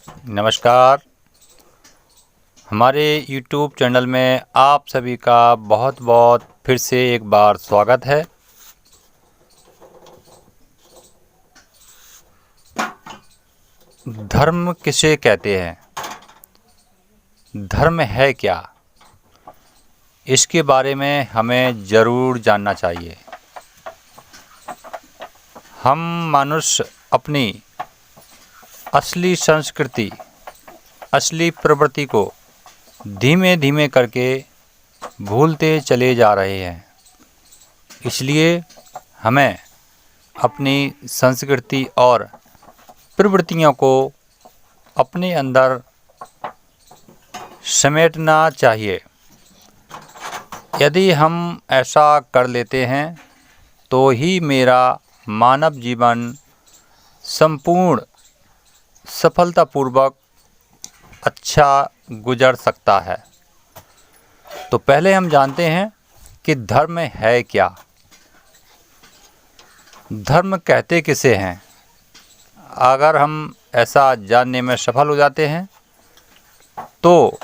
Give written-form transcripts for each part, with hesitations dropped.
नमस्कार। हमारे YouTube channel में आप सभी का बहुत बहुत फिर से एक बार स्वागत है। धर्म किसे कहते हैं? धर्म है क्या? इसके बारे में हमें ज़रूर जानना चाहिए। हम मनुष्य अपनी असली संस्कृति, असली प्रवृत्ति को धीमे धीमे करके भूलते चले जा रहे हैं। इसलिए हमें अपनी संस्कृति और प्रवृत्तियों को अपने अंदर समेटना चाहिए। यदि हम ऐसा कर लेते हैं तो ही मेरा मानव जीवन संपूर्ण सफलतापूर्वक अच्छा गुजर सकता है। तो पहले हम जानते हैं कि धर्म है क्या। धर्म कहते किसे हैं? अगर हम ऐसा जानने में सफल हो जाते हैं तो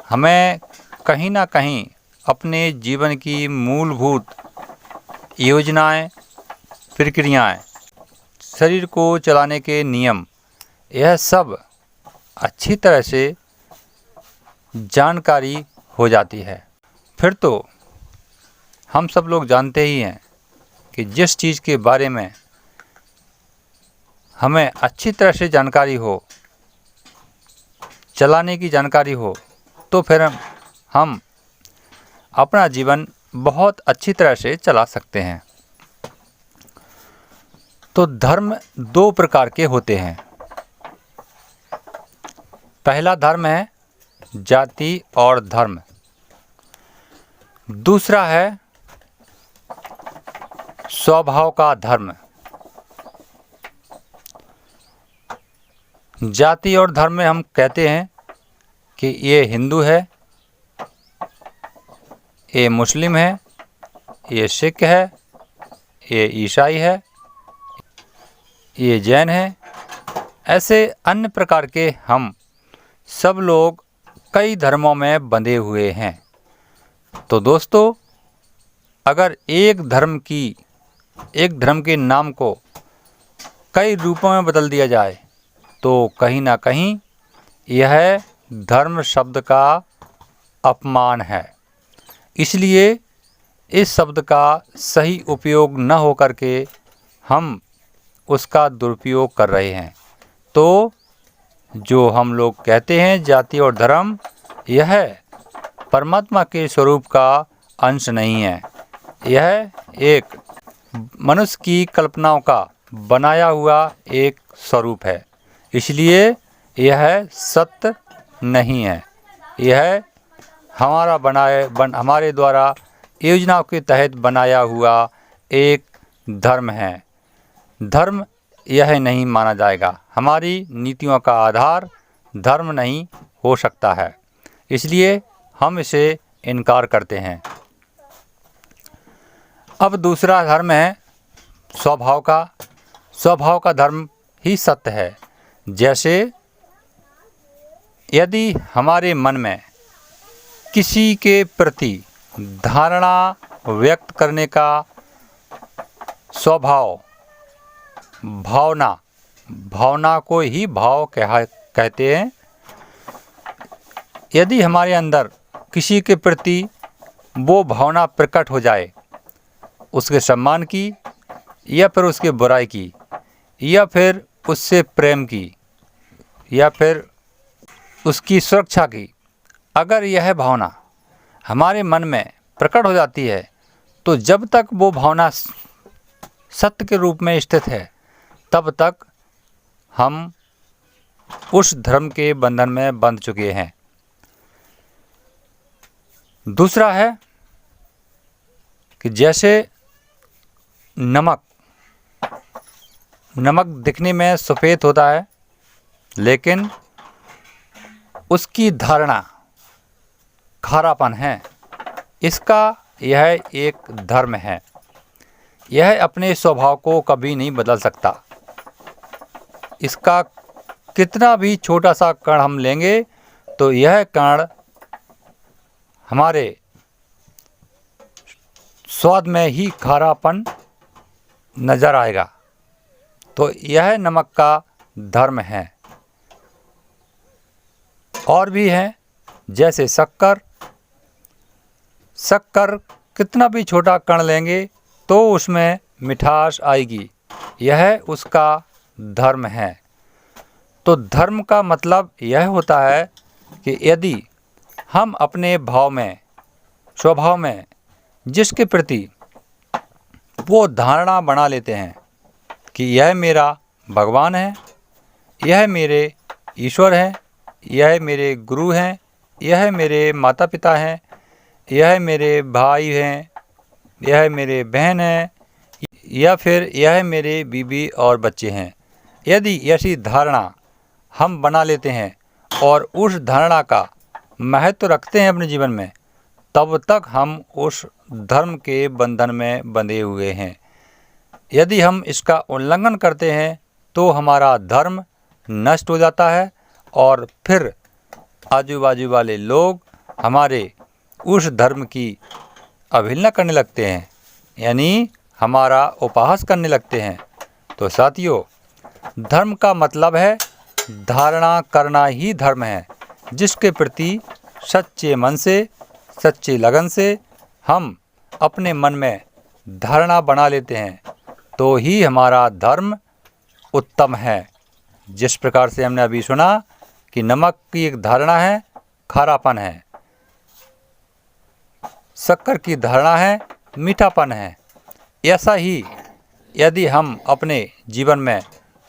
हमें कहीं ना कहीं अपने जीवन की मूलभूत योजनाएं, प्रक्रियाएं, शरीर को चलाने के नियम, यह सब अच्छी तरह से जानकारी हो जाती है। फिर तो हम सब लोग जानते ही हैं कि जिस चीज़ के बारे में हमें अच्छी तरह से जानकारी हो, चलाने की जानकारी हो, तो फिर हम अपना जीवन बहुत अच्छी तरह से चला सकते हैं। तो धर्म दो प्रकार के होते हैं। पहला धर्म है जाति और धर्म। दूसरा है स्वभाव का धर्म। जाति और धर्म में हम कहते हैं कि ये हिंदू है, ये मुस्लिम है, ये सिख है, ये ईसाई है, ये जैन है। ऐसे अन्य प्रकार के हम सब लोग कई धर्मों में बंधे हुए हैं। तो दोस्तों, अगर एक धर्म के नाम को कई रूपों में बदल दिया जाए तो कहीं ना कहीं यह धर्म शब्द का अपमान है। इसलिए इस शब्द का सही उपयोग न हो करके हम उसका दुरुपयोग कर रहे हैं। तो जो हम लोग कहते हैं जाति और धर्म, यह परमात्मा के स्वरूप का अंश नहीं है। यह एक मनुष्य की कल्पनाओं का बनाया हुआ एक स्वरूप है। इसलिए यह सत्य नहीं है। यह हमारे द्वारा योजनाओं के तहत बनाया हुआ एक धर्म है। धर्म यह नहीं माना जाएगा। हमारी नीतियों का आधार धर्म नहीं हो सकता है। इसलिए हम इसे इनकार करते हैं। अब दूसरा धर्म है स्वभाव का। स्वभाव का धर्म ही सत्य है। जैसे यदि हमारे मन में किसी के प्रति धारणा व्यक्त करने का स्वभाव, भावना को ही भाव कहते हैं। यदि हमारे अंदर किसी के प्रति वो भावना प्रकट हो जाए, उसके सम्मान की या फिर उसके बुराई की या फिर उससे प्रेम की या फिर उसकी सुरक्षा की, अगर यह भावना हमारे मन में प्रकट हो जाती है तो जब तक वो भावना सत्य के रूप में स्थित है तब तक हम उस धर्म के बंधन में बंध चुके हैं। दूसरा है कि जैसे नमक दिखने में सफ़ेद होता है, लेकिन उसकी धारणा खारापन है। इसका यह एक धर्म है। यह अपने स्वभाव को कभी नहीं बदल सकता। इसका कितना भी छोटा सा कण हम लेंगे तो यह कण हमारे स्वाद में ही खारापन नज़र आएगा। तो यह नमक का धर्म है। और भी हैं, जैसे शक्कर। शक्कर कितना भी छोटा कण लेंगे तो उसमें मिठास आएगी, यह उसका धर्म है। तो धर्म का मतलब यह होता है कि यदि हम अपने भाव में, स्वभाव में जिसके प्रति वो धारणा बना लेते हैं कि यह मेरा भगवान है, यह मेरे ईश्वर हैं, यह मेरे गुरु हैं, यह मेरे माता पिता हैं, यह मेरे भाई हैं, यह मेरे बहन हैं, या फिर यह मेरे बीवी और बच्चे हैं। यदि ऐसी धारणा हम बना लेते हैं और उस धारणा का महत्व रखते हैं अपने जीवन में, तब तक हम उस धर्म के बंधन में बंधे हुए हैं। यदि हम इसका उल्लंघन करते हैं तो हमारा धर्म नष्ट हो जाता है और फिर आजू बाजू वाले लोग हमारे उस धर्म की अवहेलना करने लगते हैं, यानी हमारा उपहास करने लगते हैं। तो साथियों, धर्म का मतलब है धारणा करना ही धर्म है, जिसके प्रति सच्चे मन से, सच्ची लगन से हम अपने मन में धारणा बना लेते हैं तो ही हमारा धर्म उत्तम है। जिस प्रकार से हमने अभी सुना कि नमक की एक धारणा है खारापन है, शक्कर की धारणा है मीठापन है, ऐसा ही यदि हम अपने जीवन में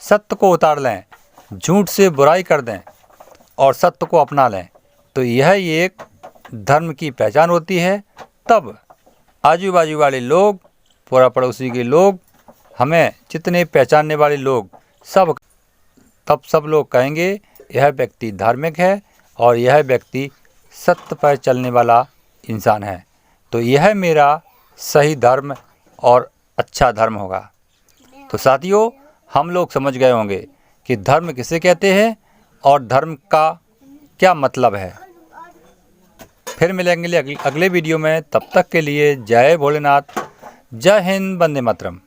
सत्य को उतार लें, झूठ से बुराई कर दें और सत्य को अपना लें, तो यह एक धर्म की पहचान होती है। तब आजू बाजू वाले लोग, पूरा पड़ोसी के लोग, हमें जितने पहचानने वाले लोग सब लोग कहेंगे यह व्यक्ति धार्मिक है और यह व्यक्ति सत्य पर चलने वाला इंसान है। तो यह मेरा सही धर्म और अच्छा धर्म होगा। तो साथियों, हम लोग समझ गए होंगे कि धर्म किसे कहते हैं और धर्म का क्या मतलब है। फिर मिलेंगे अगले वीडियो में। तब तक के लिए जय भोलेनाथ, जय हिंद, वंदे मातरम।